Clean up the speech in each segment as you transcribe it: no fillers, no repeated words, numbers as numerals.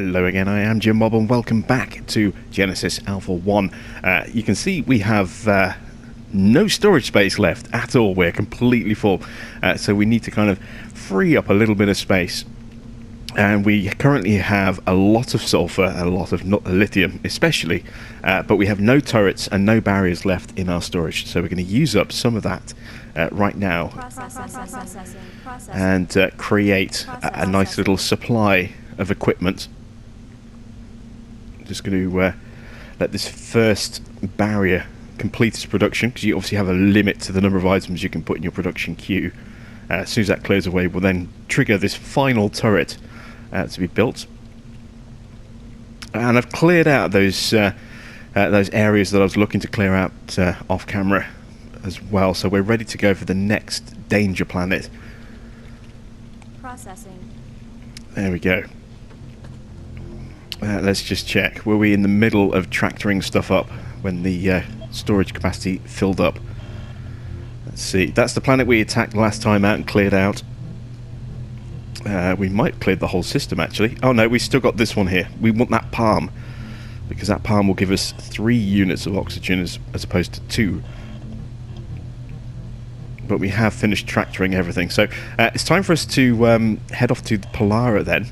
Hello again, I am Jim Bob and welcome back to Genesis Alpha 1. You can see we have no storage space left at all. We're completely full, so we need to kind of free up a little bit of space. And we currently have a lot of sulfur and a lot of lithium especially, but we have no turrets and no barriers left in our storage, so we're going to use up some of that right now and create a nice little supply of equipment. Just going to let this first barrier complete its production, because you obviously have a limit to the number of items you can put in your production queue. As soon as that clears away, we'll then trigger this final turret to be built. And I've cleared out those areas that I was looking to clear out off camera as well, so we're ready to go for the next danger planet. Processing. There we go. Let's just check. Were we in the middle of tractoring stuff up when the storage capacity filled up? Let's see. That's the planet we attacked last time out and cleared out. We might have cleared the whole system, actually. Oh no, we still got this one here. We want that palm, because that palm will give us 3 units of oxygen as opposed to 2. But we have finished tractoring everything. So it's time for us to head off to the Polara then.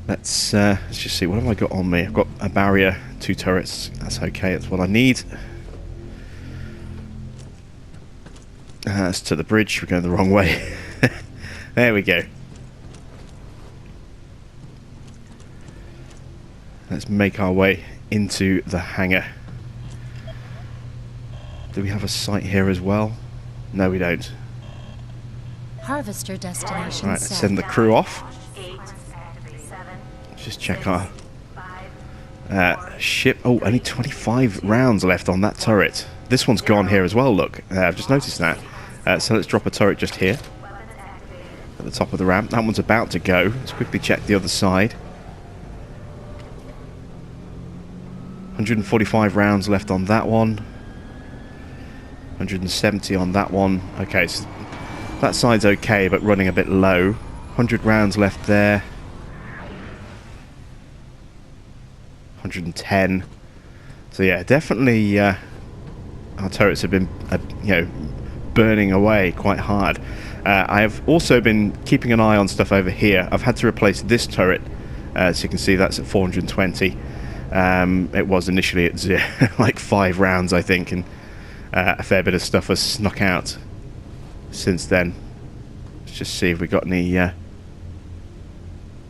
Let's just see, what have I got on me? I've got a barrier, 2 turrets. That's okay, that's what I need. That's to the bridge, we're going the wrong way. There we go. Let's make our way into the hangar. Do we have a site here as well? No, we don't. Harvester destination. Right, let's send the crew off. Just check our ship. Oh, only 25 rounds left on that turret. This one's gone here as well, look. I've just noticed that. So let's drop a turret just here at the top of the ramp. That one's about to go. Let's quickly check the other side. 145 rounds left on that one. 170 on that one. Okay, so that side's okay, but running a bit low. 100 rounds left there. 110. So yeah, definitely our turrets have been burning away quite hard. I have also been keeping an eye on stuff over here. I've had to replace this turret, as you can see that's at 420. It was initially at like 5 rounds I think, and a fair bit of stuff was snuck out since then. Let's just see if we got any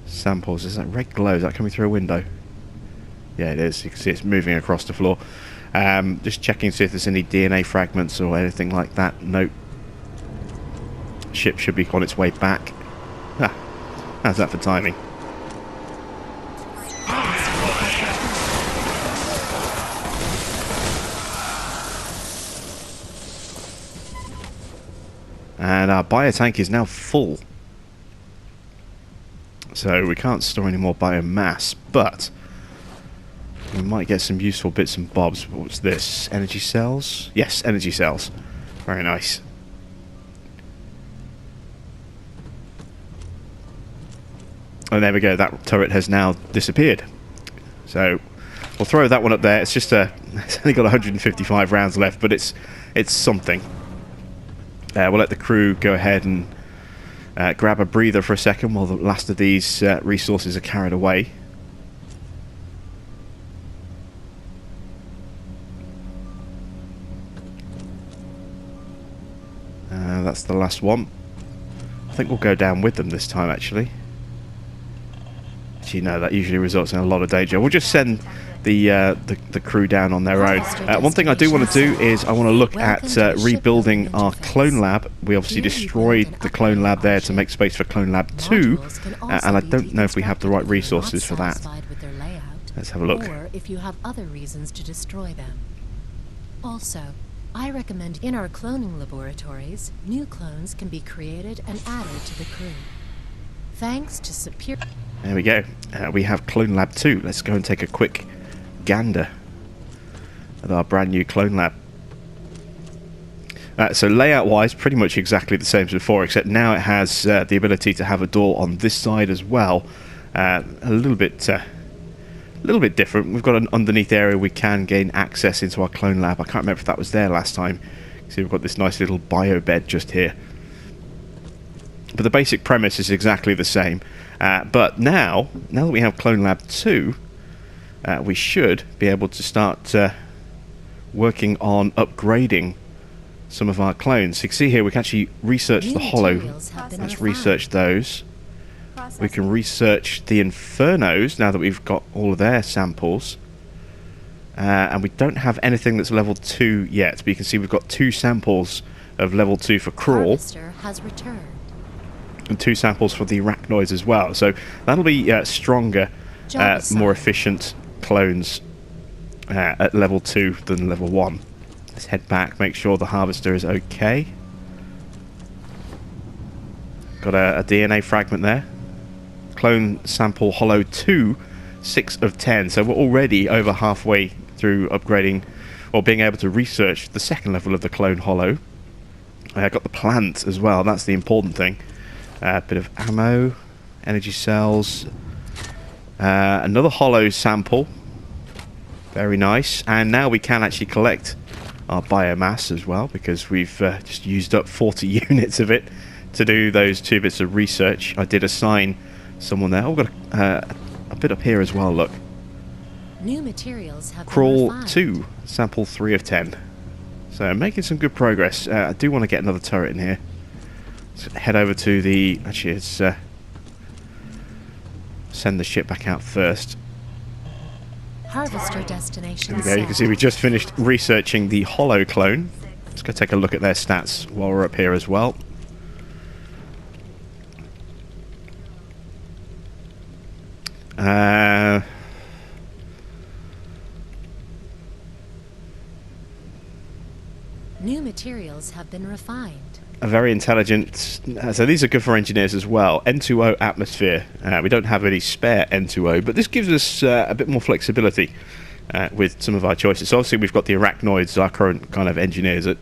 samples. Is that red glow? Is that coming through a window? Yeah, it is. You can see it's moving across the floor. Just checking to see if there's any DNA fragments or anything like that. Nope. Ship should be on its way back. Ah, how's that for timing? And our biotank is now full. So we can't store any more biomass, but we might get some useful bits and bobs. What's this? Energy cells? Yes, energy cells. Very nice. And there we go. That turret has now disappeared. So we'll throw that one up there. It's just it's only got 155 rounds left, but it's something. We'll let the crew go ahead and grab a breather for a second while the last of these resources are carried away. That's the last one. I think we'll go down with them this time, actually. Actually, no, that usually results in a lot of danger. We'll just send the crew down on their own. One thing I do want to do is I want to look at rebuilding our clone lab. We obviously destroyed the clone lab there to make space for clone lab 2, and I don't know if we have the right resources for that. Let's have a look. Or if you have other reasons to destroy them. Also, I recommend in our cloning laboratories, new clones can be created and added to the crew. Thanks to superior... There we go. We have Clone Lab 2. Let's go and take a quick gander at our brand new Clone Lab. So layout-wise, pretty much exactly the same as before, except now it has the ability to have a door on this side as well. A little bit different. We've got an underneath area we can gain access into our clone lab. I can't remember if that was there last time. See, we've got this nice little bio bed just here. But the basic premise is exactly the same. But now that we have Clone Lab 2, we should be able to start working on upgrading some of our clones. You can see here we can actually research the Hollow. Let's research those. We can research the Infernos now that we've got all of their samples. And we don't have anything that's level 2 yet, but you can see we've got 2 samples of level 2 for Crawl. Harvester has returned. And 2 samples for the Arachnoids as well. So that'll be stronger, more efficient clones at level 2 than level 1. Let's head back, make sure the Harvester is okay. Got a DNA fragment there. Clone sample Hollow 2, 6 of 10. So we're already over halfway through upgrading, or being able to research the second level of the Clone Hollow. I got the plant as well, that's the important thing. A bit of ammo, energy cells, another Hollow sample. Very nice. And now we can actually collect our biomass as well, because we've just used up 40 units of it to do those 2 bits of research. I did assign someone there. Oh, we've got a bit up here as well, look. New materials have Crawl been refined. 2, sample 3 of 10. So making some good progress. I do want to get another turret in here. Let's head over to the... Actually, let's send the ship back out first. Harvester destination. There we go. You can see we just finished researching the Hollow clone. Let's go take a look at their stats while we're up here as well. New materials have been refined. A very intelligent... so these are good for engineers as well. N2O atmosphere. We don't have any spare N2O, but this gives us a bit more flexibility with some of our choices. So obviously we've got the Arachnoids, our current kind of engineers at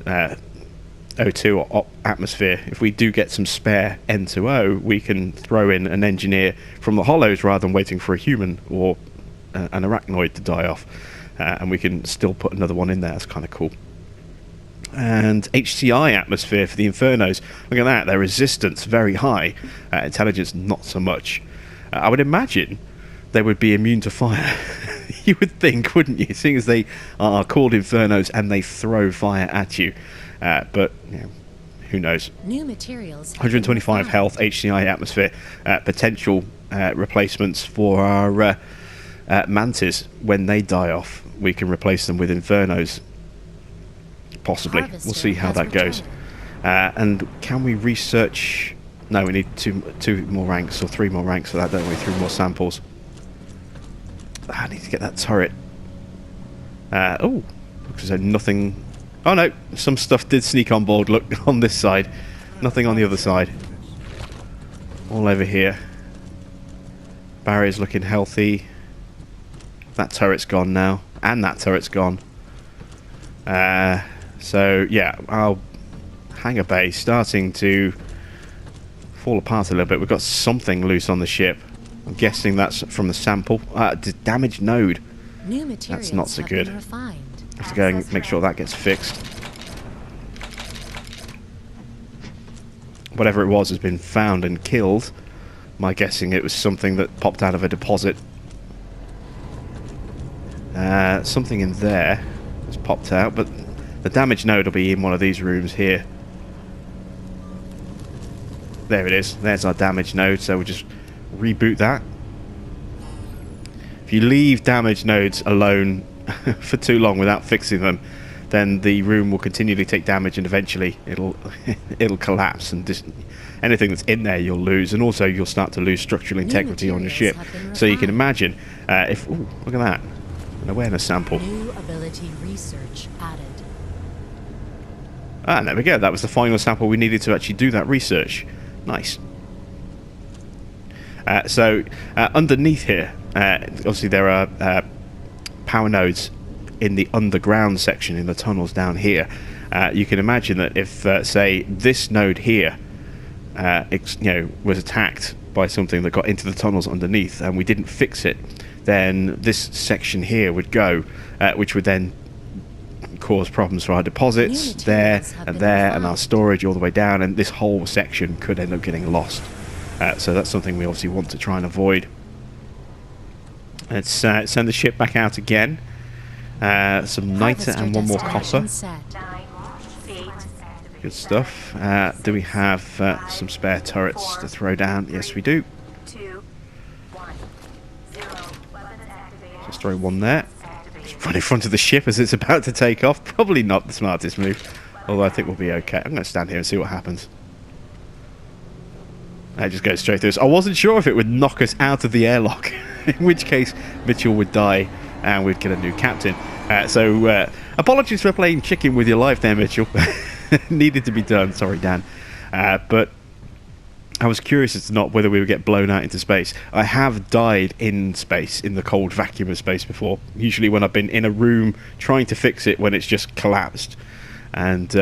O2 or atmosphere. If we do get some spare N2O, we can throw in an engineer from the Hollows rather than waiting for a human or an Arachnoid to die off. And we can still put another one in there. That's kind of cool. And HCI atmosphere for the Infernos. Look at that, their resistance very high, intelligence not so much. I would imagine they would be immune to fire. You would think, wouldn't you? Seeing as they are called Infernos and they throw fire at you. But you know, who knows? New materials. 125 health, HCI atmosphere, potential replacements for our Mantis. When they die off, we can replace them with Infernos. Possibly. We'll see how that goes. And can we research... No, we need two more ranks, or 3 more ranks for that, don't we? 3 more samples. I need to get that turret. Oh, looks as though nothing... Oh no, some stuff did sneak on board, look, on this side. Nothing on the other side. All over here. Barrier's looking healthy. That turret's gone now. And that turret's gone. So, yeah, our hangar bay starting to fall apart a little bit. We've got something loose on the ship. I'm guessing that's from the sample. Damaged node. New materials that's not so have good. been refined. I have to go and make sure that gets fixed. Whatever it was has been found and killed. My guessing it was something that popped out of a deposit. Something in there has popped out, but the damaged node will be in one of these rooms here. There it is. There's our damaged node, so we'll just reboot that. If you leave damaged nodes alone for too long without fixing them, then the room will continually take damage and eventually it'll collapse, and anything that's in there you'll lose, and also you'll start to lose structural integrity on your ship. So you can imagine if... Ooh, look at that. An awareness sample. New ability research added. Ah, there we go. That was the final sample we needed to actually do that research. Nice. So underneath here, obviously there are power nodes in the underground section, in the tunnels down here. You can imagine that if, say, this node here, was attacked by something that got into the tunnels underneath, and we didn't fix it, then this section here would go, which would then cause problems for our deposits there and our storage all the way down, and this whole section could end up getting lost. So that's something we obviously want to try and avoid. Let's send the ship back out again. Some niter and one more copper. Good stuff. Do we have some spare turrets to throw down? Yes, we do. Just throw one there. Just run in front of the ship as it's about to take off. Probably not the smartest move, although I think we'll be okay. I'm going to stand here and see what happens. It just goes straight through us. I wasn't sure if it would knock us out of the airlock, in which case Mitchell would die and we'd get a new captain. So apologies for playing chicken with your life there, Mitchell. Needed to be done. Sorry, Dan. But I was curious as to not whether we would get blown out into space. I have died in space, in the cold vacuum of space before. Usually when I've been in a room trying to fix it when it's just collapsed. And,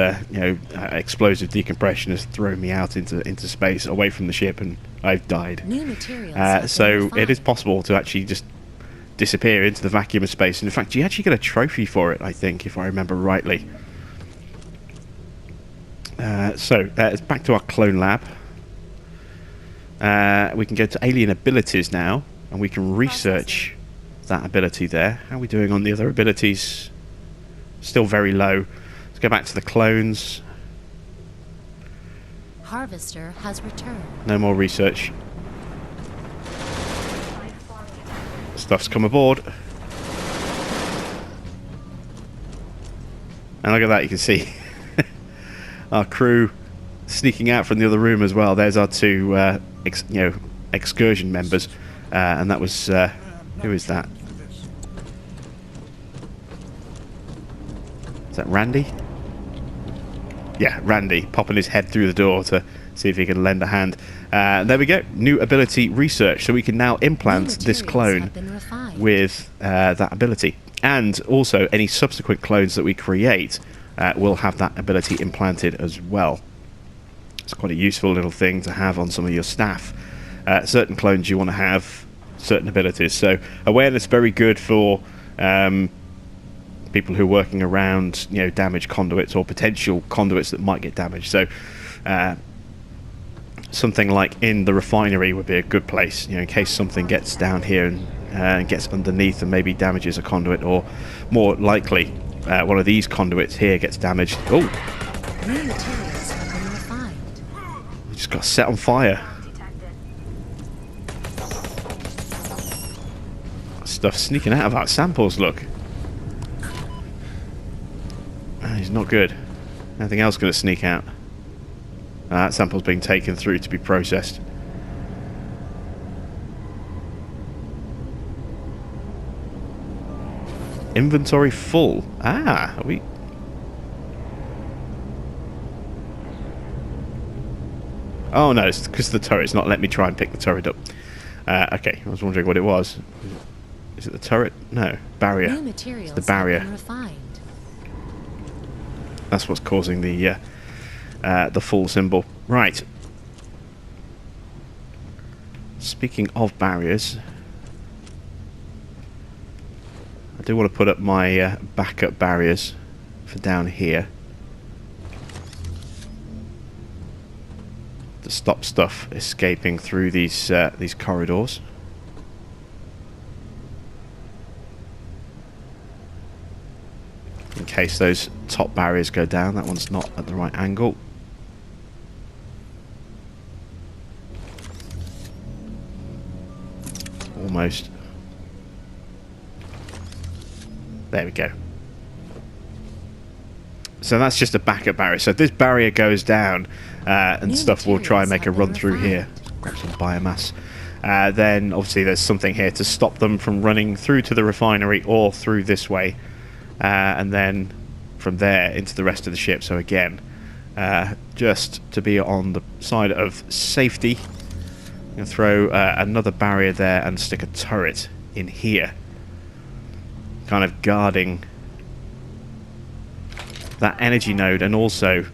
explosive decompression has thrown me out into space, away from the ship, and I've died. So it is possible to actually just disappear into the vacuum of space. And in fact, you actually get a trophy for it, I think, if I remember rightly. It's back to our clone lab. We can go to alien abilities now, and we can research that ability there. How are we doing on the other abilities? Still very low. Let's go back to the clones. Harvester has returned. No more research. Stuff's come aboard. And look at that, you can see our crew sneaking out from the other room as well. There's our two excursion members, and that was who is that? Is that Randy? Yeah, Randy popping his head through the door to see if he can lend a hand. There we go, new ability research, so we can now implant this clone with that ability, and also any subsequent clones that we create will have that ability implanted as well. It's quite a useful little thing to have on some of your staff. Certain clones you want to have certain abilities, so awareness very good for people who are working around damaged conduits or potential conduits that might get damaged. So something like in the refinery would be a good place, in case something gets down here and gets underneath and maybe damages a conduit, or more likely one of these conduits here gets damaged. Oh, New materials have been refined. We just got set on fire. Stuff sneaking out of our samples, look. He's not good. Anything else going to sneak out? That sample's being taken through to be processed. Inventory full. Are we? Oh no, it's because the turret's not letting me try and pick the turret up. Okay, I was wondering what it was. Is it the turret? No, barrier. New materials it's the barrier. have been refined. That's what's causing the full symbol. Right. Speaking of barriers, I do want to put up my backup barriers for down here to stop stuff escaping through these corridors. In case those top barriers go down. That one's not at the right angle. Almost. There we go. So that's just a backup barrier. So if this barrier goes down and stuff will try and make a run through here. Grab some biomass. Then obviously there's something here to stop them from running through to the refinery or through this way. And then from there into the rest of the ship. So again, just to be on the side of safety, I'm going to throw another barrier there and stick a turret in here, kind of guarding that energy node and also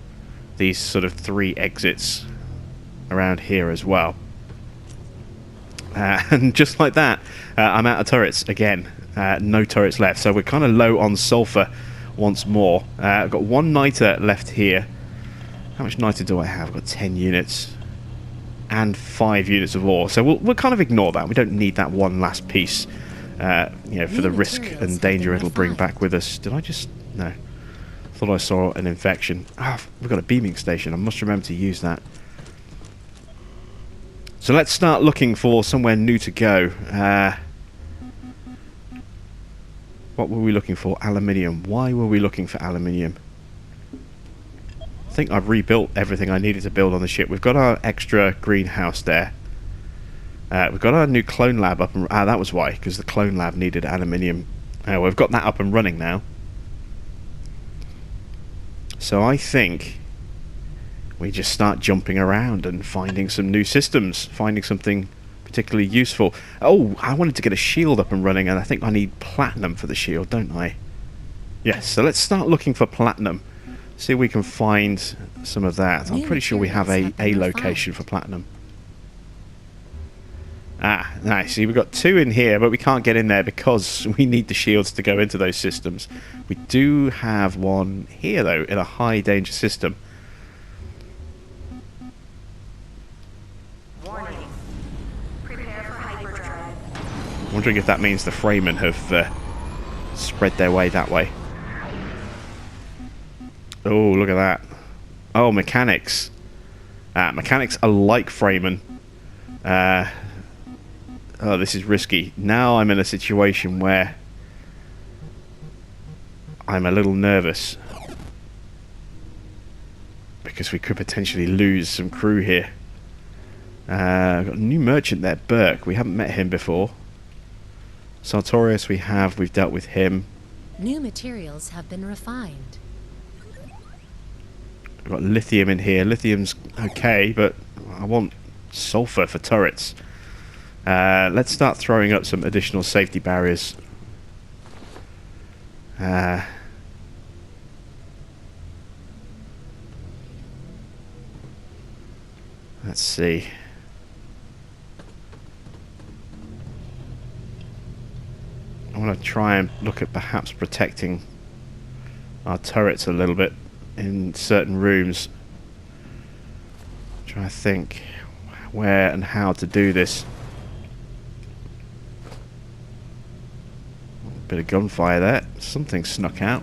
these sort of 3 exits around here as well. And just like that, I'm out of turrets again. No turrets left, so we're kind of low on sulfur once more. I've got 1 niter left here. How much niter do I have? I've got 10 units and 5 units of ore, so we'll kind of ignore that. We don't need that one last piece, you know, for the risk and danger it'll bring back with us. Did I just... no. Thought I saw an infection. We've got a beaming station. I must remember to use that. So let's start looking for somewhere new to go. What were we looking for? Aluminium. Why were we looking for aluminium? I think I've rebuilt everything I needed to build on the ship. We've got our extra greenhouse there. We've got our new clone lab up and... that was why, because the clone lab needed aluminium. We've got that up and running now. So I think we just start jumping around and finding some new systems, finding something particularly useful. Oh, I wanted to get a shield up and running, and I think I need platinum for the shield, don't I? Yes, so let's start looking for platinum. See if we can find some of that. I'm pretty sure we have a location for platinum. Nice. See, we've got 2 in here, but we can't get in there because we need the shields to go into those systems. We do have 1 here, though, in a high danger system. Warning. Prepare for hyperdrive. Wondering if that means the Fremen have spread their way that way. Oh, look at that. Oh, mechanics. Mechanics are like Fremen. Oh, this is risky. Now I'm in a situation where I'm a little nervous. Because we could potentially lose some crew here. Got a new merchant there, Burke. We haven't met him before. Sartorius we've dealt with him. New materials have been refined. We've got lithium in here. Lithium's okay, but I want sulfur for turrets. Let's start throwing up some additional safety barriers. Let's see. I want to try and look at perhaps protecting our turrets a little bit in certain rooms. Trying to think where and how to do this. Bit of gunfire there. Something snuck out.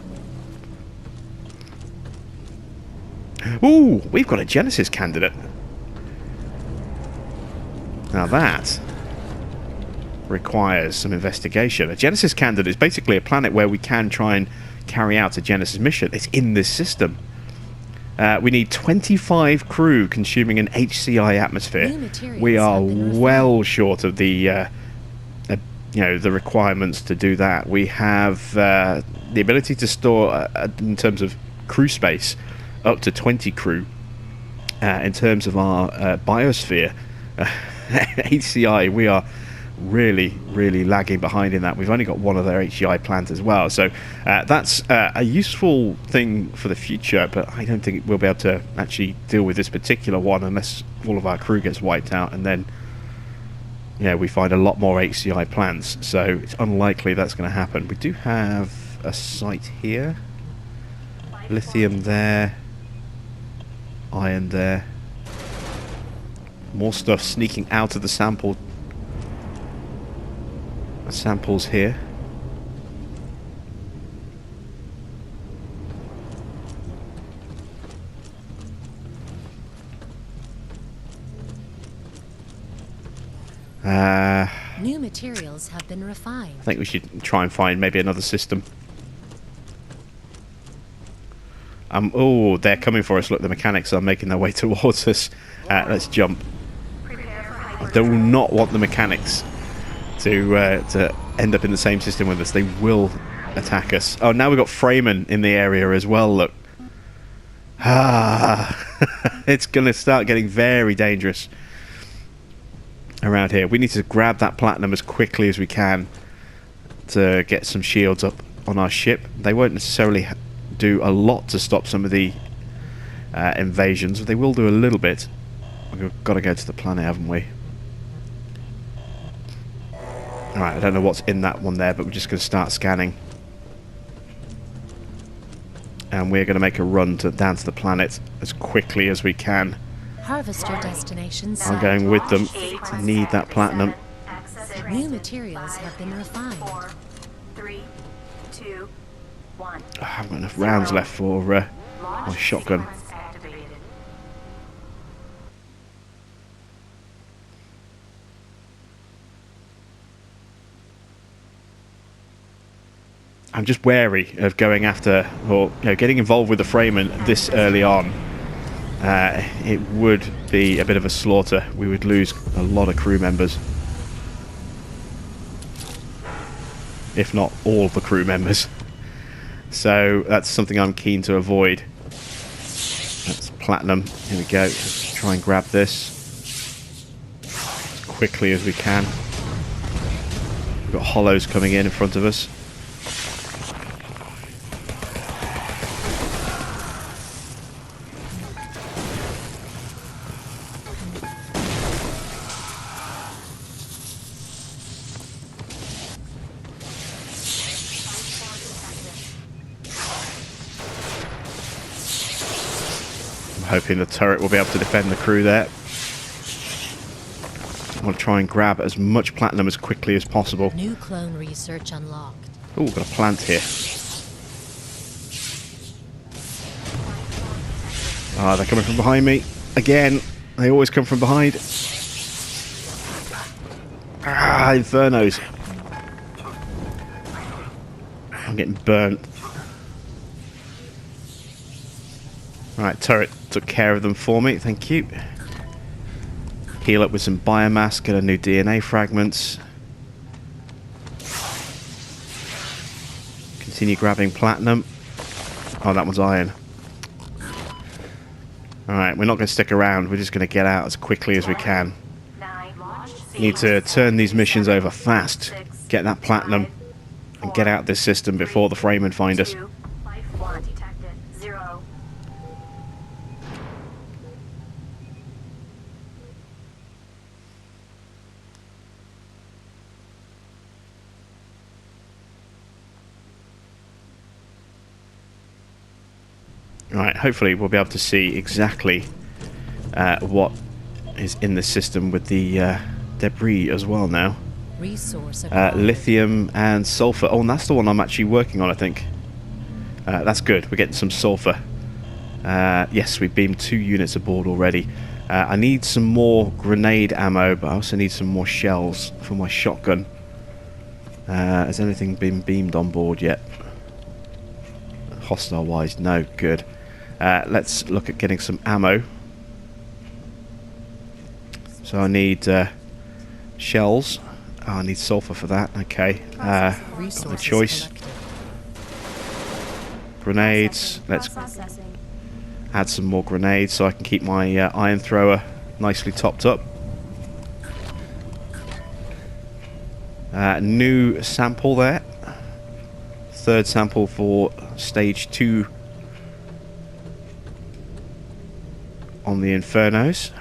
Ooh, we've got a Genesis candidate. Now that requires some investigation. A Genesis candidate is basically a planet where we can try and carry out a Genesis mission. It's in this system. We need 25 crew consuming an HCI atmosphere. We are well short of the you know, the requirements to do that. We have the ability to store, in terms of crew space, up to 20 crew. In terms of our biosphere, HCI, we are really lagging behind in that. We've only got 1 of their HCI plants as well. So that's a useful thing for the future, but I don't think we'll be able to actually deal with this particular one unless all of our crew gets wiped out, and then yeah, we find a lot more HCI plants, so it's unlikely that's going to happen. We do have a site here. Lithium there. Iron there. More stuff sneaking out of the sample. Samples here. New materials have been refined. I think we should try and find maybe another system. Oh, they're coming for us. Look, the mechanics are making their way towards us. Let's jump. I do not want the mechanics to end up in the same system with us. They will attack us. Oh, now we've got Fremen in the area as well, look. It's going to start getting very dangerous around here. We need to grab that platinum as quickly as we can to get some shields up on our ship. They won't necessarily do a lot to stop some of the invasions. They will do a little bit. We've got to go to the planet, haven't we? Alright, I don't know what's in that one there, but we're just going to start scanning. And we're going to make a run down to the planet as quickly as we can. Harvester destination set. I'm going with them. I need that platinum. New materials have been refined. 4, 3, 2, 1. I haven't got enough rounds left for my shotgun. Activated. I'm just wary of going after, or getting involved with the Fremen this early on. It would be a bit of a slaughter. We would lose a lot of crew members, if not all the crew members. So that's something I'm keen to avoid. That's platinum. Here we go. Let's try and grab this as quickly as we can. We've got hollows coming in front of us. Hoping the turret will be able to defend the crew there. I want to try and grab as much platinum as quickly as possible. New clone research unlocked. Oh, we've got a plant here. Ah, they're coming from behind me. Again, they always come from behind. Ah, infernos. I'm getting burnt. Right, turret took care of them for me, thank you. Heal up with some biomass, get a new DNA fragments. Continue grabbing platinum. Oh, that one's iron. Alright, we're not going to stick around, we're just going to get out as quickly as we can. Need to turn these missions over fast, get that platinum, and get out this system before the Fremen find us. Right, hopefully we'll be able to see exactly what is in the system with the debris as well now. Resource Lithium and sulfur. Oh, and that's the one I'm actually working on, I think. That's good, we're getting some sulfur. Yes, we beamed 2 units aboard already. I need some more grenade ammo, but I also need some more shells for my shotgun. Has anything been beamed on board yet? Hostile wise, no. Good. Let's look at getting some ammo. So I need shells. Oh, I need sulfur for that. Okay. Got the choice. Grenades. Let's add some more grenades so I can keep my iron thrower nicely topped up. New sample there. 3rd sample for stage 2 on the Infernos.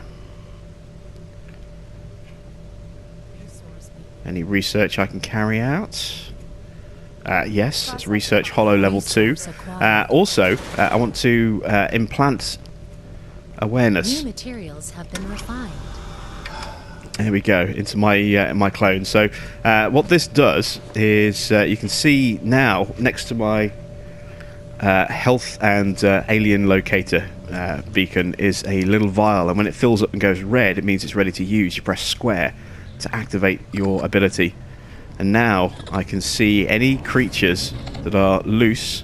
Any research I can carry out? Yes, it's research hollow level 2. Also, I want to implant awareness. New materials have been refined. There we go, into my my clone. So what this does is you can see now next to my health and alien locator beacon is a little vial, and when it fills up and goes red, it means it's ready to use. You press square to activate your ability, and now I can see any creatures that are loose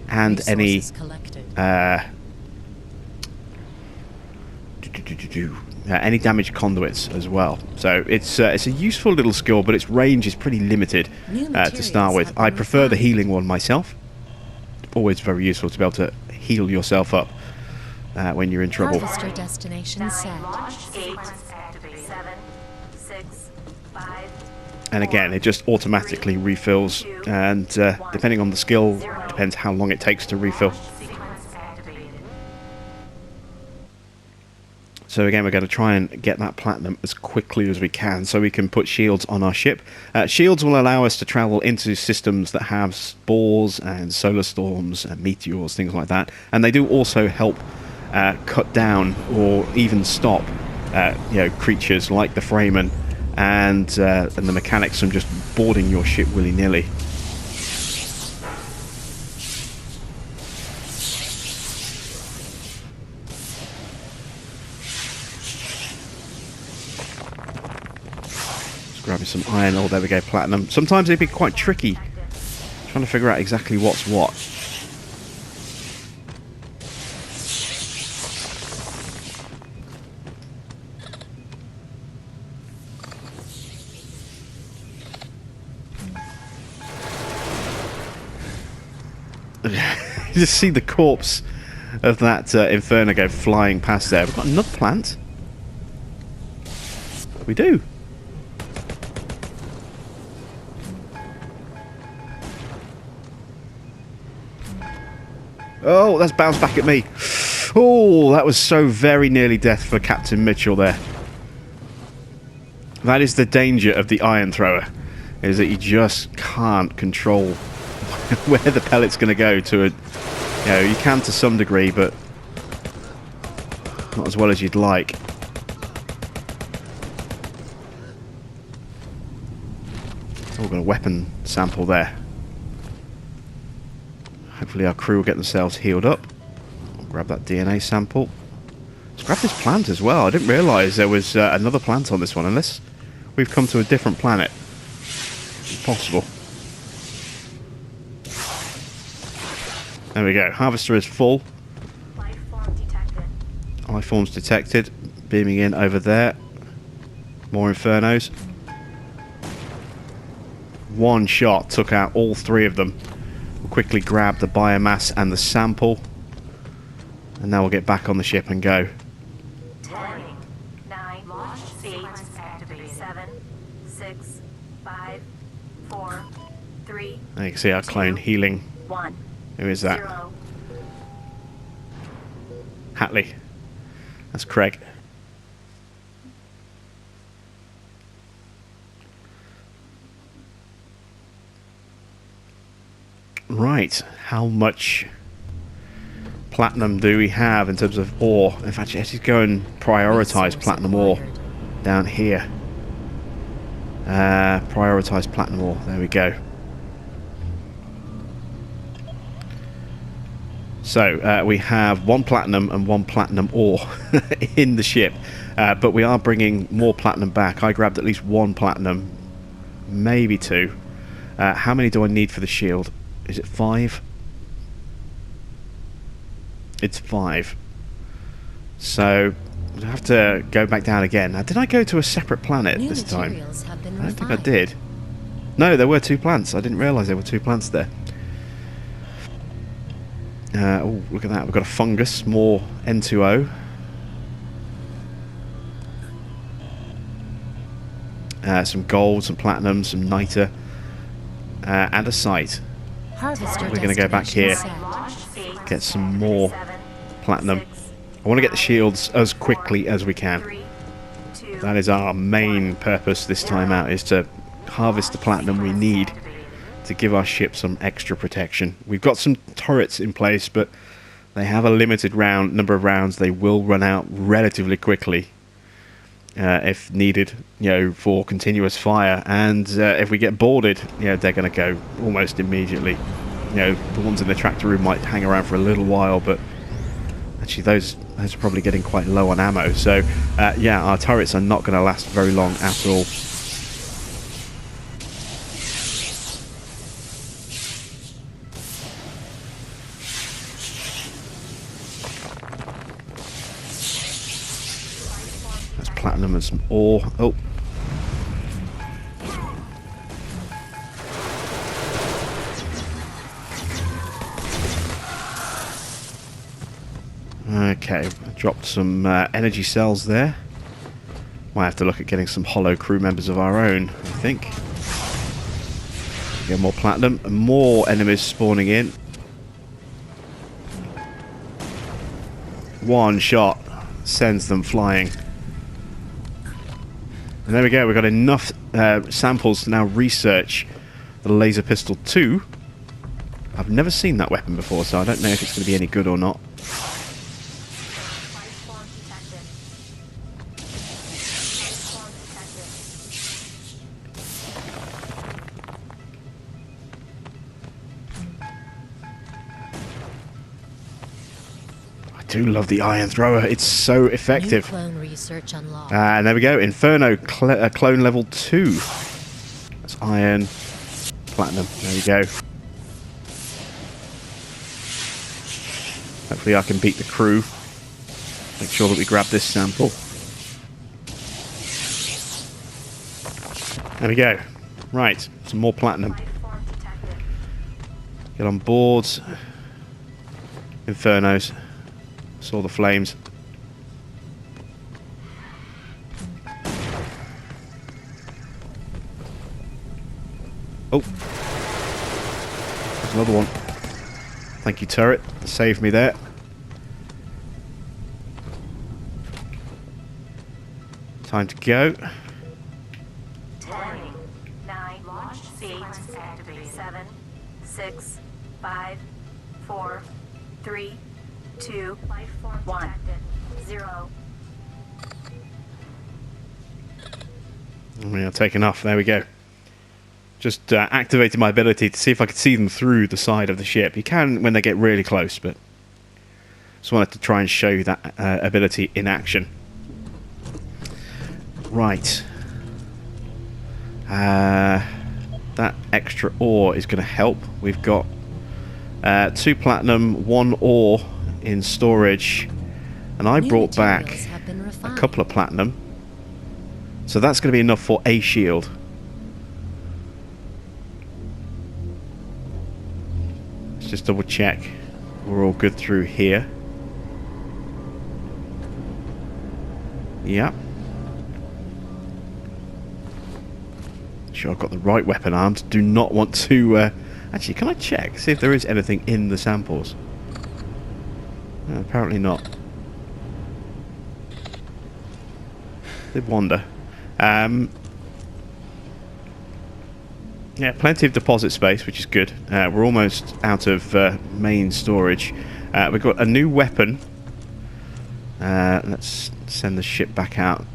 and any any damaged conduits as well. So it's a useful little skill, but its range is pretty limited to start with. I prefer the healing one myself. Always very useful to be able to heal yourself up when you're in trouble. Harvester destination set. 8, 7, 6, 5. And again, it just automatically refills, and depending on the skill, depends how long it takes to refill. Sequence activated. So again, we're going to try and get that platinum as quickly as we can so we can put shields on our ship. Shields will allow us to travel into systems that have spores and solar storms and meteors, things like that. And they do also help cut down or even stop creatures like the Fremen and the mechanics from just boarding your ship willy-nilly. Grabbing some iron. Oh, there we go, platinum. Sometimes it'd be quite tricky trying to figure out exactly what's what. You just see the corpse of that Inferno go flying past there. We've got another plant. We do. Oh, that's bounced back at me. Oh, that was so very nearly death for Captain Mitchell there. That is the danger of the iron thrower, is that you just can't control where the pellet's going to go to a... you can to some degree, but not as well as you'd like. Oh, we've got a weapon sample there. Hopefully our crew will get themselves healed up. I'll grab that DNA sample. Let's grab this plant as well. I didn't realise there was another plant on this one, unless we've come to a different planet. It's possible. There we go. Harvester is full. Life form detected. Life forms detected. Beaming in over there. More Infernos. One shot took out all three of them. We'll quickly grab the biomass and the sample. And now we'll get back on the ship and go. 10, 9, launch sequence activated. 7, 6, 5, 4, 3. And you can see our clone healing. 1. Who is that? 0. Hatley. That's Craig. Right, how much platinum do we have in terms of ore? In fact, let's just go and prioritise platinum ore down here. Prioritise platinum ore, there we go. So, we have 1 platinum and 1 platinum ore in the ship. But we are bringing more platinum back. I grabbed at least 1 platinum, maybe 2. How many do I need for the shield? Is it 5? It's 5. So, I'll have to go back down again. Now, did I go to a separate planet this time? I don't think I did. No, there were 2 plants. I didn't realise there were 2 plants there. Oh, look at that. We've got a fungus. More N2O. Some gold, some platinum, some niter. And a site. Harvester We're going to go back here. set. Get some more platinum. I want to get the shields as quickly as we can. 3, 2, That is our main purpose this time out, is to harvest the platinum we need to give our ship some extra protection. We've got some turrets in place, but they have a limited number of rounds. They will run out relatively quickly if needed, for continuous fire. And if we get boarded, they're going to go almost immediately. The ones in the tractor room might hang around for a little while, but actually those are probably getting quite low on ammo. So yeah, our turrets are not going to last very long at all. That's platinum and some ore. Oh. Okay, dropped some energy cells there. Might have to look at getting some hollow crew members of our own, I think. Get more platinum, and more enemies spawning in. one shot sends them flying. And there we go, we've got enough samples to now research the Laser Pistol 2. I've never seen that weapon before, so I don't know if it's going to be any good or not. Life form detected. Life form detected. I do love the Iron Thrower, it's so New effective. clone research unlocked. And there we go, Inferno clone level 2. That's iron, platinum, there we go. Hopefully I can beat the crew. Make sure that we grab this sample. There we go. Right, some more platinum. Life form detected. Get on board. Infernos. Saw the flames. Oh. There's another one. Thank you, turret. Saved me there. Time to go. 10, 9, launch sequence activated. 7, 6, 5, 4, 3, 2, life form 1, detected. 0. Yeah, taken off. There we go. Just activated my ability to see if I could see them through the side of the ship. You can when they get really close, but just wanted to try and show you that ability in action. Right. That extra ore is going to help. We've got 2 platinum, 1 ore in storage, and I New brought back materials have been a refined. couple of platinum. So that's going to be enough for a shield. Let's just double check we're all good through here. Yep. Sure I've got the right weapon arms. Do not want to... Actually, can I check? See if there is anything in the samples. No, apparently not. Did wonder. Yeah, plenty of deposit space, which is good. We're almost out of main storage. We've got a new weapon. Let's send the ship back out.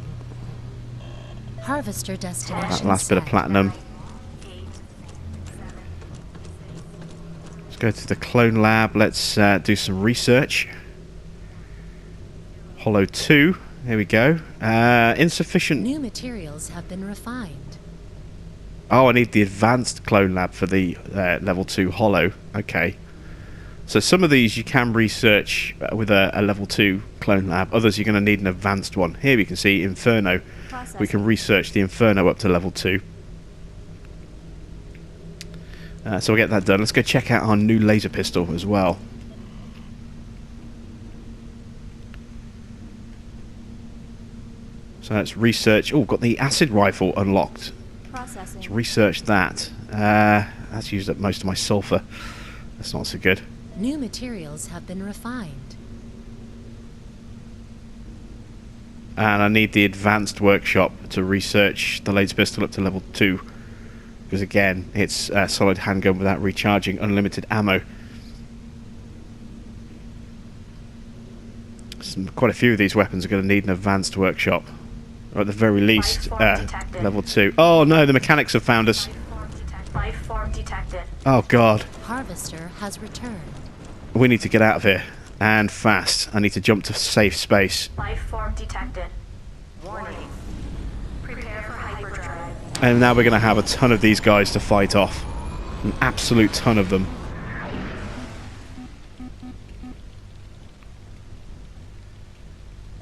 Harvester destination. That last bit of set. platinum. 8, 7, Let's go to the clone lab. Let's do some research. Hollow 2. Here we go. Insufficient. New materials have been refined. Oh, I need the advanced clone lab for the level 2 hollow. Okay. So some of these you can research with a level 2 clone lab. Others you're going to need an advanced one. Here we can see Inferno. We can research the Inferno up to level 2. So we'll get that done. Let's go check out our new laser pistol as well. So let's research... Oh, got the acid rifle unlocked. processing. Let's research that. That's used up most of my sulfur. That's not so good. New materials have been refined. And I need the advanced workshop to research the laser pistol up to level 2. Because again, it's a solid handgun without recharging, unlimited ammo. Quite a few of these weapons are going to need an advanced workshop. Or at the very least, level 2. Oh no, the mechanics have found us. Life form detected. Oh god. Harvester has returned. We need to get out of here. And fast. I need to jump to safe space. Life form detected. Warning. Prepare for hyperdrive. And now we're going to have a ton of these guys to fight off. An absolute ton of them.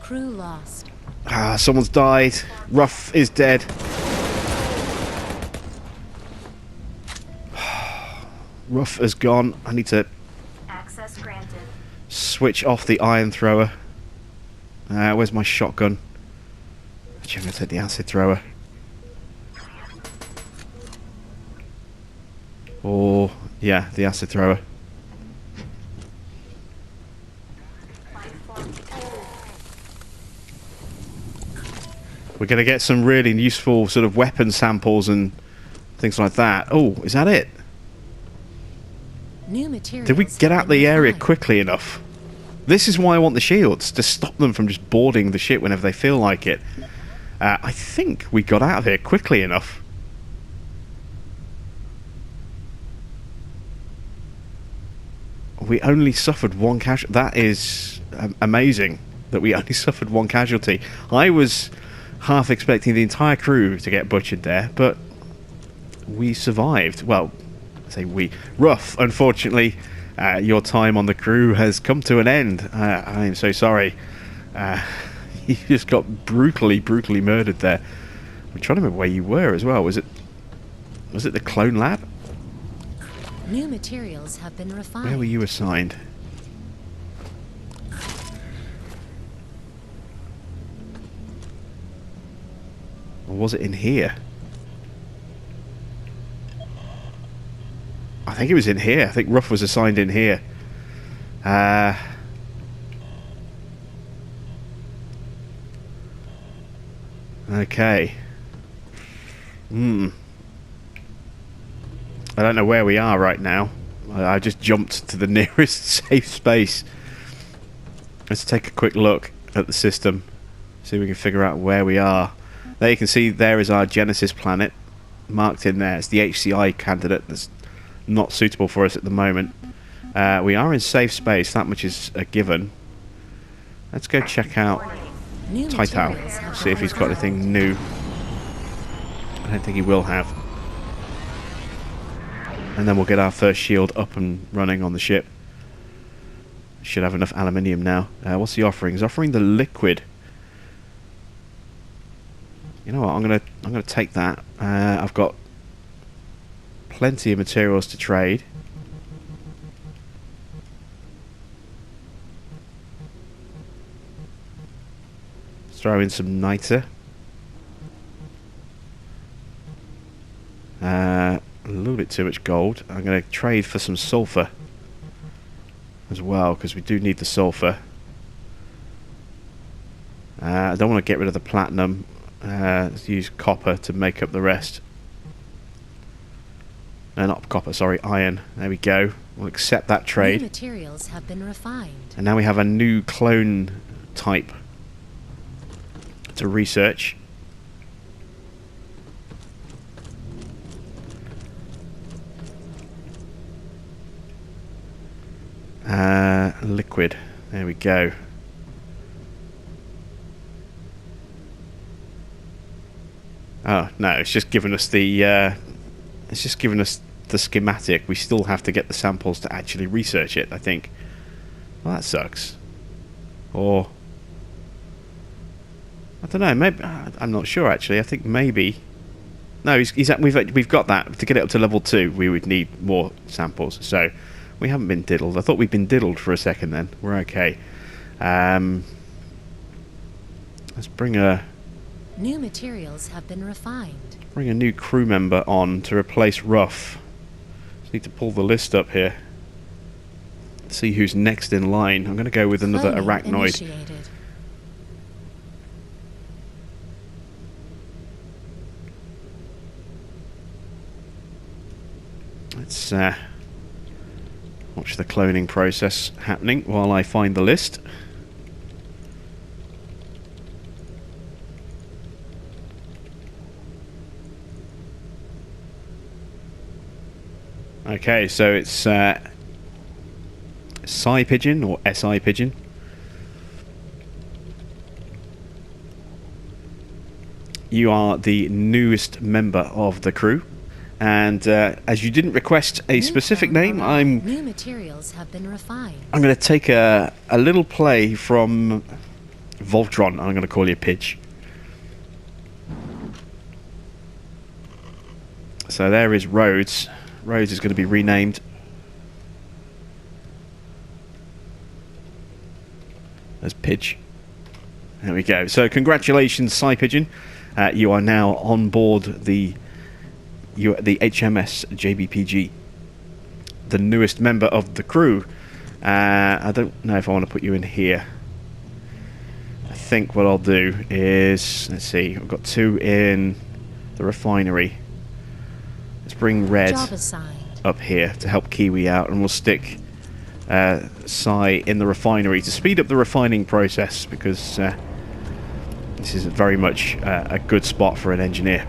Crew lost. Ah, someone's died. Ruff is dead. Ruff has gone. I need to Access granted. switch off the iron thrower. Where's my shotgun? Actually, I'm going to take the acid thrower. Or, yeah, the acid thrower. Life form detected. We're going to get some really useful sort of weapon samples and things like that. Oh, is that it? New materials. Did we get out the area refined. quickly enough? This is why I want the shields, to stop them from just boarding the ship whenever they feel like it. I think we got out of here quickly enough. We only suffered one casualty. That is amazing that we only suffered one casualty. I was half expecting the entire crew to get butchered there, but we survived. Well, I say we. Ruff, unfortunately, your time on the crew has come to an end. I am so sorry. You just got brutally murdered there. I'm trying to remember where you were as well. Was it the clone lab? New materials have been refined. Where were you assigned? Or was it in here? I think it was in here. I think Ruff was assigned in here. Okay. I don't know where we are right now. I just jumped to the nearest safe space. Let's take a quick look at the system. See if we can figure out where we are. There you can see there is our Genesis planet. Marked in there. It's the HCI candidate that's not suitable for us at the moment. We are in safe space. That much is a given. Let's go check out New Titan. materials have See been if he's got refined. anything new. I don't think he will have. And then we'll get our first shield up and running on the ship. Should have enough aluminium now. What's the offering? He's offering the liquid. You know what? I'm gonna take that. I've got plenty of materials to trade. Let's throw in some niter. A little bit too much gold. I'm going to trade for some sulfur as well, because we do need the sulfur. I don't want to get rid of the platinum. Let's use copper to make up the rest. No, not copper, sorry, iron. There we go. We'll accept that New trade. materials have been refined. And now we have a new clone type to research. Liquid. There we go. Oh no, it's just given us the schematic. We still have to get the samples to actually research it, I think. Well, that sucks. Or I don't know. Maybe I'm not sure actually. I think maybe. No, we've got that. To get it up to level 2, we would need more samples. So we haven't been diddled. I thought we'd been diddled for a second. Then we're okay. Let's bring a. New materials have been refined. Bring a new crew member on to replace Ruff. Just need to pull the list up here. See who's next in line. I'm going to go with another Cloning arachnoid. initiated. Let's watch the cloning process happening while I find the list. Okay, so it's Psi Pigeon or SI Pigeon. You are the newest member of the crew, and as you didn't request a specific name, New materials have been refined. I'm going to take a little play from Voltron. I'm going to call you Pidge. So there is Rhodes. Rhodes is going to be renamed as Pidge. There we go. So congratulations, Psi Pigeon. You are now on board the HMS JBPG, the newest member of the crew. I don't know if I want to put you in here. I think what I'll do is, let's see, I've got 2 in the refinery. Let's bring Red Job assigned. up here to help Kiwi out, and we'll stick Sai in the refinery to speed up the refining process, because this is very much a good spot for an engineer.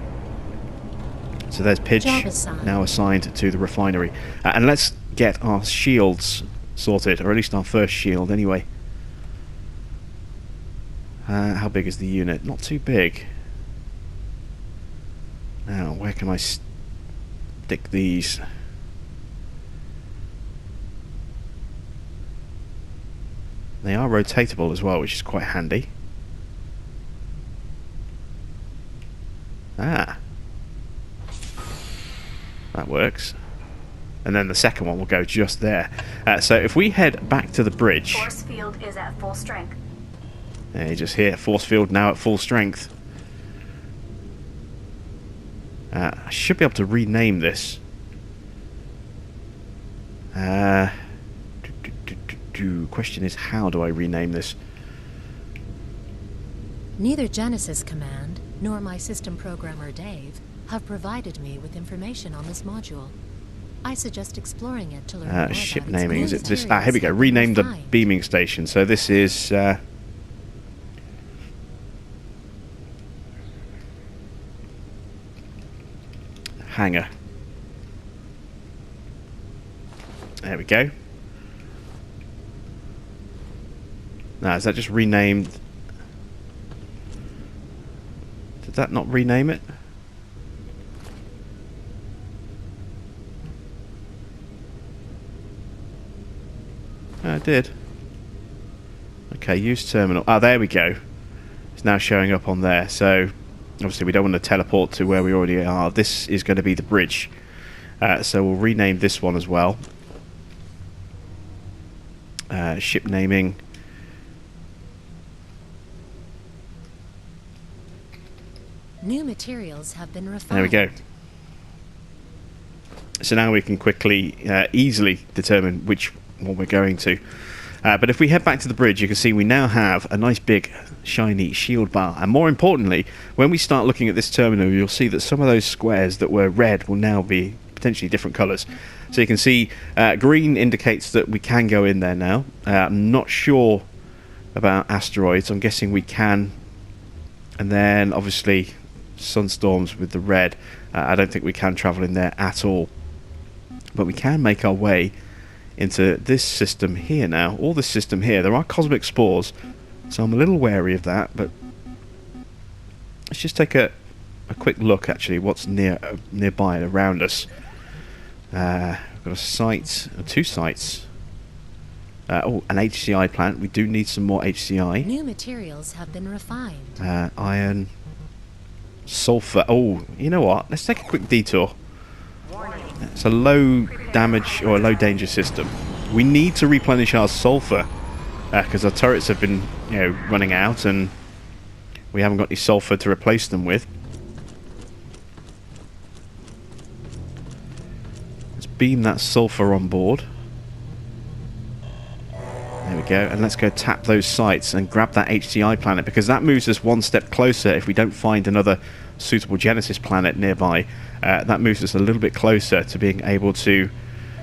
So there's Pidge, now assigned to the refinery. And let's get our shields sorted, or at least our first shield anyway. How big is the unit? Not too big. Now, where can I stick these? They are rotatable as well, which is quite handy. Ah. That works. And then the second one will go just there. So if we head back to the bridge... Force field is at full strength. There, you just hear force field now at full strength. I should be able to rename this. Question is, how do I rename this? Neither Genesis Command nor my system programmer Dave have provided me with information on this module. I suggest exploring it to learn more ship about its naming, is it this? materials Here we go. and Rename the refined. beaming station. So this is hangar. There we go. Now, is that just renamed? Did that not rename it? Oh, it did. Okay, use terminal. Ah, there we go. It's now showing up on there. So, obviously we don't want to teleport to where we already are. This is going to be the bridge. So we'll rename this one as well. Ship naming. New materials have been refined. There we go. So now we can quickly, easily determine which one we're going to. But if we head back to the bridge, you can see we now have a nice big shiny shield bar. And more importantly, when we start looking at this terminal, you'll see that some of those squares that were red will now be potentially different colours. So you can see green indicates that we can go in there now. I'm not sure about asteroids. I'm guessing we can. And then obviously sunstorms with the red. I don't think we can travel in there at all. But we can make our way into this system here now. All this system here. There are cosmic spores, so I'm a little wary of that. But let's just take a quick look, actually, what's nearby around us. We've got a site, two sites. Oh, an HCI plant. We do need some more HCI. New materials have been refined. Iron, sulfur. Oh, you know what? Let's take a quick detour. It's a low damage or a low danger system. We need to replenish our sulfur because our turrets have been, running out, and we haven't got any sulfur to replace them with. Let's beam that sulfur on board. There we go, and let's go tap those sites and grab that HCI planet, because that moves us one step closer. If we don't find another suitable Genesis planet nearby, that moves us a little bit closer to being able to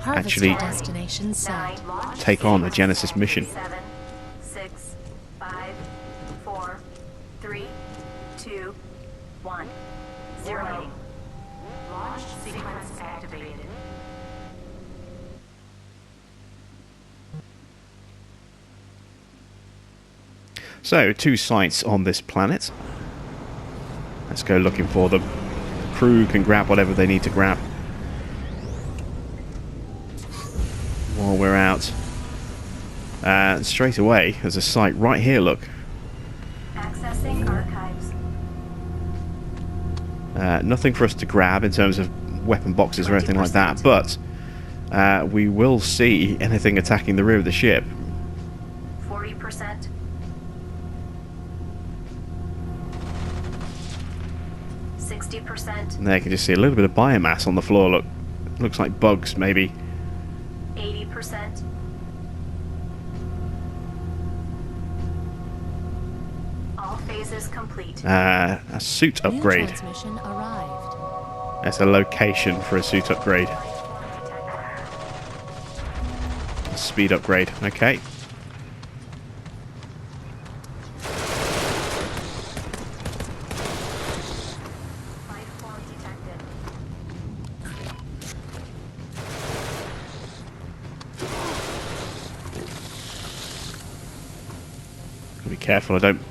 actually destination set. take on a Genesis mission. 7, 6, 5, 4, 3, 2, 1, 0. Launch sequence activated. So, two sites on this planet. Let's go looking for them. The crew can grab whatever they need to grab while we're out. Straight away, there's a site right here, look. Accessing archives. Nothing for us to grab in terms of weapon boxes or anything like that, but we will see anything attacking the rear of the ship. 40%. 60%. And there you can just see a little bit of biomass on the floor, look. Looks like bugs, maybe. 80%. phases complete. A suit New upgrade. transmission arrived. That's a location for a suit upgrade. A speed upgrade. Okay. Life form detected. Be careful I don't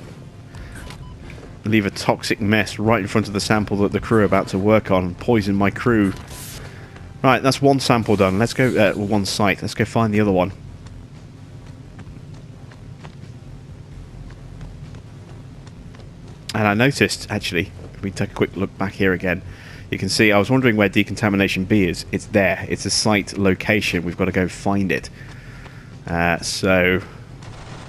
leave a toxic mess right in front of the sample that the crew are about to work on and poison my crew. Right, that's one sample done. Let's go, one site. Let's go find the other one. And I noticed, actually, if we take a quick look back here again, you can see, I was wondering where Decontamination B is. It's there. It's a site location. We've got to go find it. So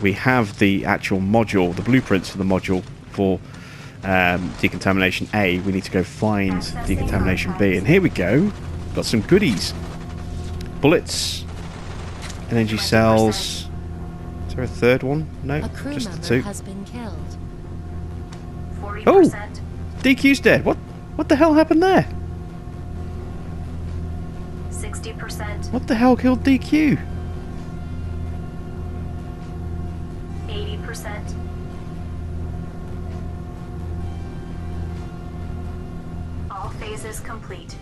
we have the actual module, the blueprints for the module for Decontamination A. We need to go find Decontamination B. And here we go. Got some goodies. Bullets. Energy cells. Is there a third one? No, A crew just the member two. has been killed. 40%. DQ's dead. What the hell happened there? 60%. What the hell killed DQ? 80%. All phases complete.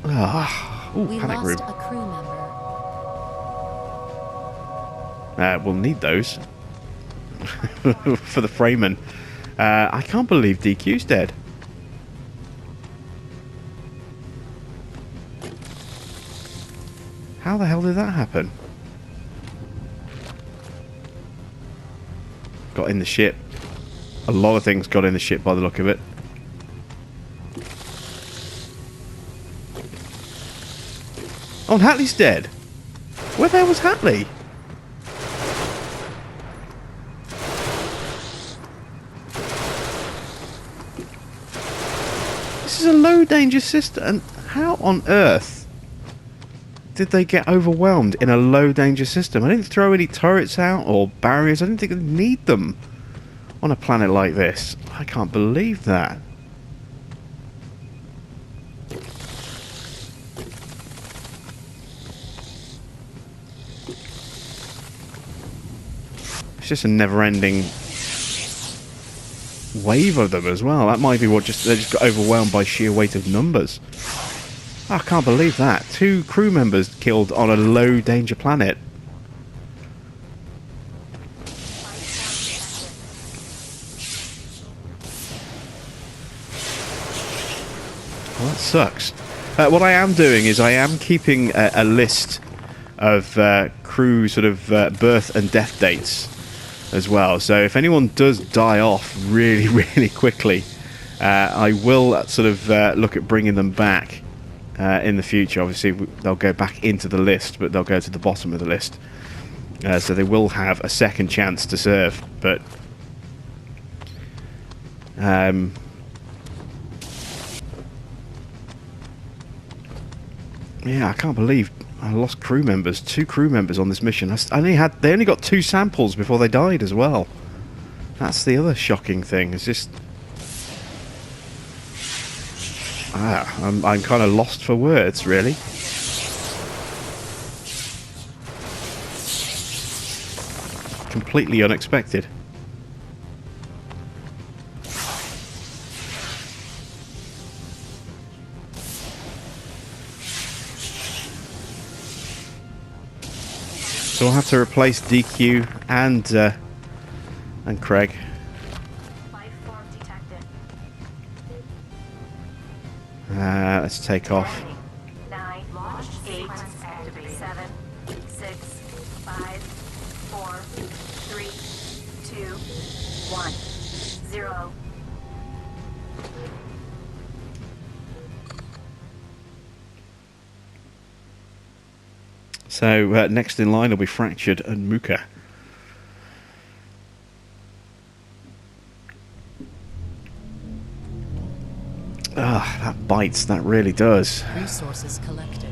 Ah, ooh, We panic lost room. a crew member. We'll need those for the Freeman. I can't believe DQ's dead. How the hell did that happen? Got in the ship. A lot of things got in the ship by the look of it. Oh, and Hatley's dead. Where the hell was Hatley? This is a low danger system. And how on earth did they get overwhelmed in a low danger system? I didn't throw any turrets out or barriers. I didn't think they'd need them on a planet like this. I can't believe that. It's just a never-ending wave of them as well. That might be what they just got overwhelmed by sheer weight of numbers. I can't believe that. 2 crew members killed on a low danger planet. Well, that sucks. What I am doing is I am keeping a list of crew sort of birth and death dates as well. So if anyone does die off really, really quickly, I will sort of look at bringing them back in the future. Obviously, they'll go back into the list, but they'll go to the bottom of the list. So they will have a second chance to serve. But yeah, I can't believe I lost crew members. 2 crew members on this mission. They only got 2 samples before they died as well. That's the other shocking thing. It's just I'm kind of lost for words, really. Completely unexpected. So I'll have to replace DQ and Craig. Life form detected. Let's take off. 9, 8, 7, 6, 5, 4, 3, 2, 1, 0. So next in line will be Fractured and Mooka. Ah, that bites. That really does. Resources collected.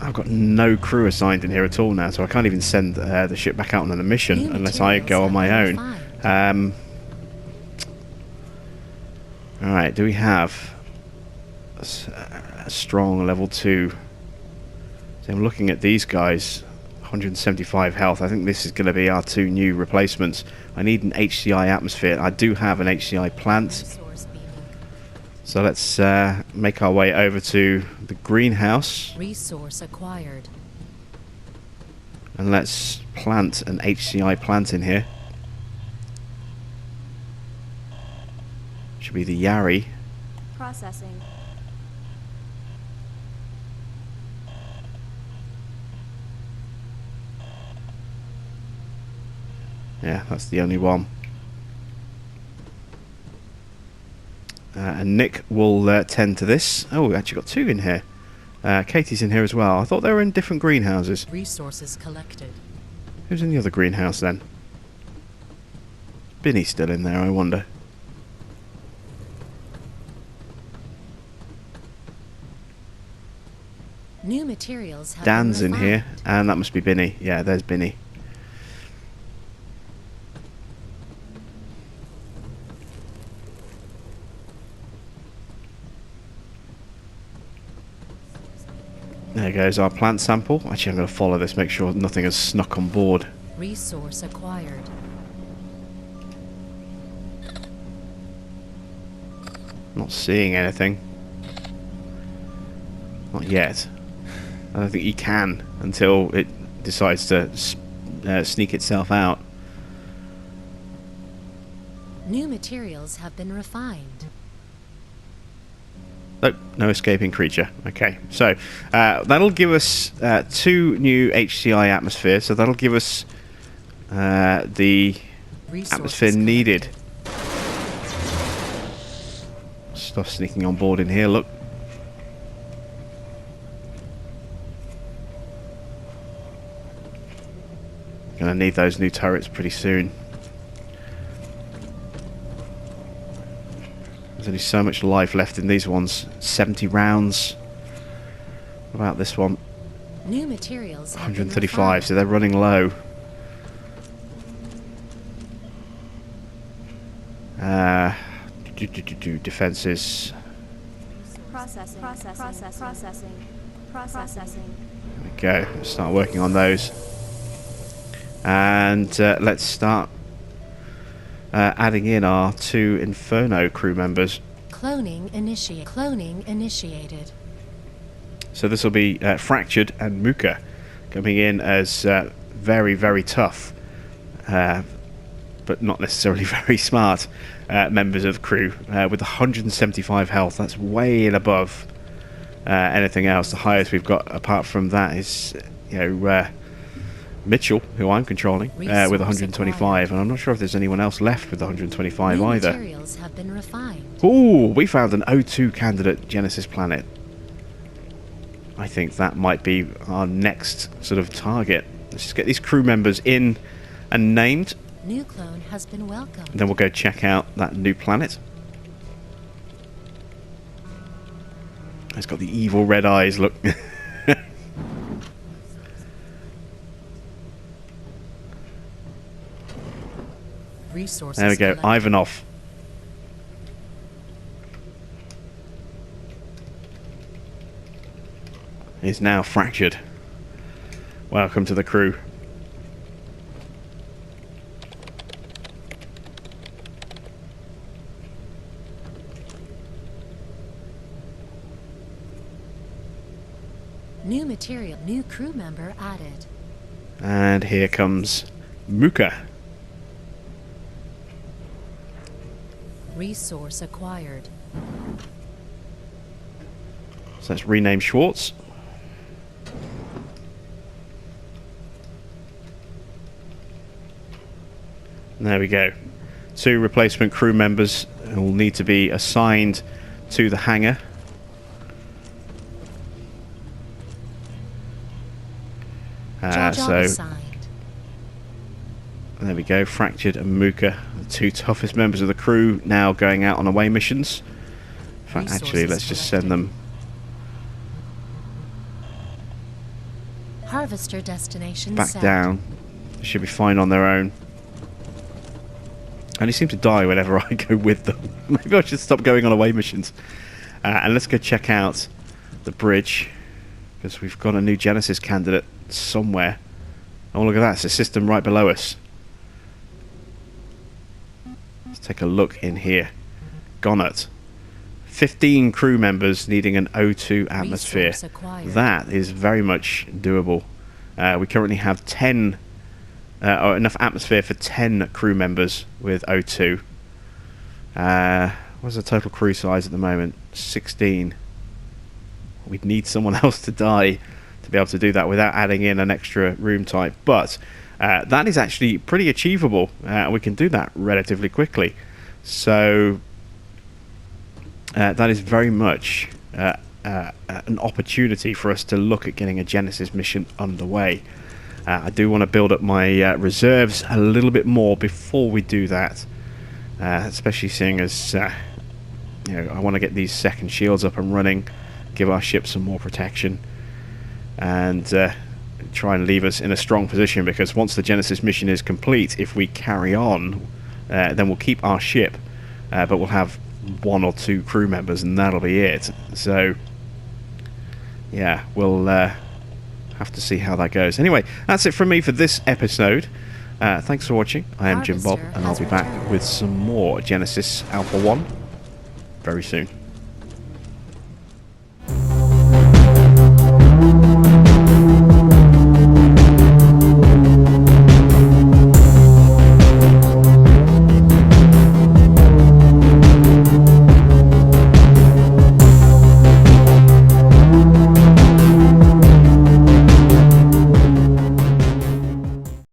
I've got no crew assigned in here at all now, so I can't even send the ship back out on a mission New unless I materials go on have my been own. refined. Alright, do we have a strong level 2? So I'm looking at these guys. 175 health. I think this is going to be our 2 new replacements. I need an HCI atmosphere. I do have an HCI plant. So let's make our way over to the greenhouse. Resource acquired. And let's plant an HCI plant in here. Should be the Yari. Processing. Yeah, that's the only one. And Nick will tend to this. Oh, we actually got 2 in here. Katie's in here as well. I thought they were in different greenhouses. Resources collected. Who's in the other greenhouse then? Binny's still in there, I wonder. New materials have Dan's been in here, refined. and that must be Binny. Yeah, there's Binny. There goes our plant sample. Actually, I'm going to follow this, make sure nothing has snuck on board. Resource acquired. Not seeing anything. Not yet. I don't think you can until it decides to sneak itself out. New materials have been refined. Oh, no escaping creature. Okay, so that'll give us 2 new HCI atmospheres. So that'll give us the Resources atmosphere collected. needed. Stuff sneaking on board in here. Look. Gonna need those new turrets pretty soon. There's only so much life left in these ones. 70 rounds. What about this one? New materials have been 135, so refined. they're running low. Defenses. Processing. Processing. There we go. Let's start working on those. And let's start adding in our 2 Inferno crew members. Cloning initiated. So this will be Fractured and Muka coming in as very, very tough, but not necessarily very smart members of the crew with 175 health. That's way and above anything else. The highest we've got apart from that is, Mitchell, who I'm controlling, with Resource 125, acquired. and I'm not sure if there's anyone else left with 125 New either. materials have been refined. Ooh, we found an O2 candidate Genesis planet. I think that might be our next sort of target. Let's just get these crew members in and named, New clone has been and welcomed. then we'll go check out that new planet. It's got the evil red eyes, look. Resources There we go, collected. Ivanov. Is now fractured. Welcome to the crew. New material, new crew member added. And here comes Muka. Resource acquired. So let's rename Schwartz. And there we go. 2 replacement crew members will need to be assigned to the hangar. Job So assigned. there we go, Fractured and Muka, the 2 toughest members of the crew, now going out on away missions. In fact, actually, Resources let's just send them. Harvester destination Back set. down. They should be fine on their own. only seem to die whenever I go with them. Maybe I should stop going on away missions. And let's go check out the bridge, because we've got a new Genesis candidate somewhere. Oh, look at that. It's a system right below us. Let's take a look in here. Gonnet. 15 crew members needing an O2 atmosphere. Resource acquired. That is very much doable. We currently have 10... or enough atmosphere for 10 crew members with O2. What's the total crew size at the moment? 16. We'd need someone else to die to be able to do that without adding in an extra room type. But that is actually pretty achievable. We can do that relatively quickly. So that is very much an opportunity for us to look at getting a Genesis mission underway. I do want to build up my reserves a little bit more before we do that, especially seeing as you know, I want to get these second shields up and running, give our ship some more protection, and try and leave us in a strong position, because once the Genesis mission is complete, if we carry on, then we'll keep our ship, but we'll have 1 or 2 crew members and that'll be it. So yeah, we'll have to see how that goes. Anyway, that's it from me for this episode. Thanks for watching. I am Jim Bob, and I'll be back with some more Genesis Alpha 1 very soon.